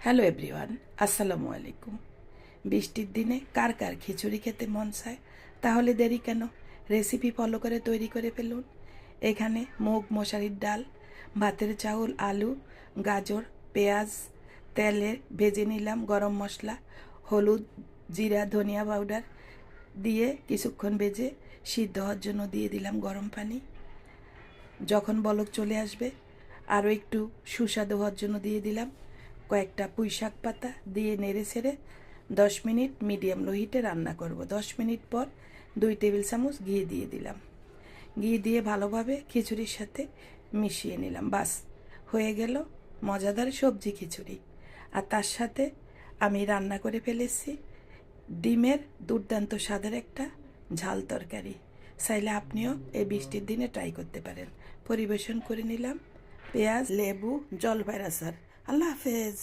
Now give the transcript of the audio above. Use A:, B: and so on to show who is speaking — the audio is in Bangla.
A: হ্যালো এভরিওয়ান, আসসালামু আলাইকুম। বৃষ্টির দিনে কার কার খিচুড়ি খেতে মন চায়? তাহলে দেরি কেন, রেসিপি ফলো করে তৈরি করে ফেলুন। এখানে মুগ মশারির ডাল, ভাতের চাউল, আলু, গাজর, পেঁয়াজ তেলে ভেজে নিলাম। গরম মশলা, হলুদ, জিরা, ধনিয়া পাউডার দিয়ে কিছুক্ষণ ভেজে সিদ্ধ হওয়ার জন্য দিয়ে দিলাম গরম পানি। যখন বলক চলে আসবে আরও একটু সুস্বাদু হওয়ার জন্য দিয়ে দিলাম কয়েকটা পুঁই শাক পাতা, দিয়ে নেড়ে ছেড়ে 10 মিনিট মিডিয়াম লো হিটে রান্না করব। 10 মিনিট পর 2 টেবিল চামচ ঘি দিয়ে দিলাম। ঘি দিয়ে ভালোভাবে খিচুড়ির সাথে মিশিয়ে নিলাম। বাস, হয়ে গেল মজাদার সবজি খিচুড়ি। আর তার সাথে আমি রান্না করে ফেলেছি ডিমের দুর্দান্ত স্বাদের একটা ঝাল তরকারি। চাইলে আপনিও এই বৃষ্টির দিনে ট্রাই করতে পারেন। পরিবেশন করে নিলাম পেঁয়াজ, লেবু, জলপাইয়ের আচার। আল্লাহ হাফেজ।